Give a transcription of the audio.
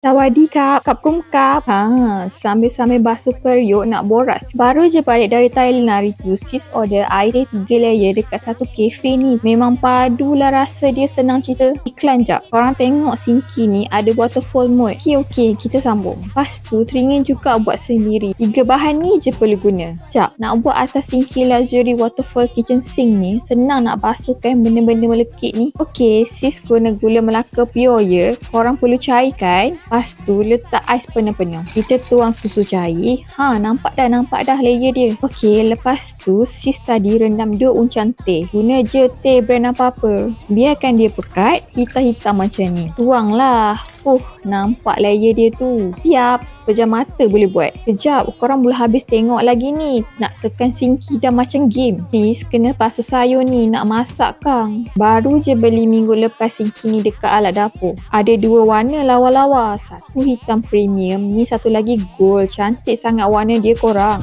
Sawadee Kap Kumkap. Sambil-sambil basuh periuk nak borak. Baru je balik dari Thailand hari tu, sis order air 3 layer dekat satu kafe ni. Memang padulah rasa dia, senang cerita. Iklan jap. Korang tengok Sinki ni ada waterfall mode. Okey, kita sambung. Lepas tu, teringin juga buat sendiri. 3 bahan ni je perlu guna. Jap, nak buat atas Sinki Luxury Waterfall Kitchen Sink ni, senang nak basuhkan benda-benda melekit ni. Okey, sis guna gula Melaka pure ya. Korang perlu cairkan. Lepas tu letak ais penuh-penuh. Kita tuang susu cair. Nampak dah layer dia. Okey, lepas tu sis tadi rendam 2 uncang teh. Guna je teh brand apa-apa. Biarkan dia pekat, hitam-hitam macam ni. Tuanglah. Nampak layer dia tu. Siap. Pejam mata boleh buat. Kejap, korang boleh habis tengok lagi ni. Nak tekan Sinki dah macam game. Sis kena basuh sayur ni, nak masak kang. Baru je beli minggu lepas Sinki ni dekat alat dapur. Ada 2 warna lawa-lawa. Satu hitam premium, ni satu lagi gold. Cantik sangat warna dia korang.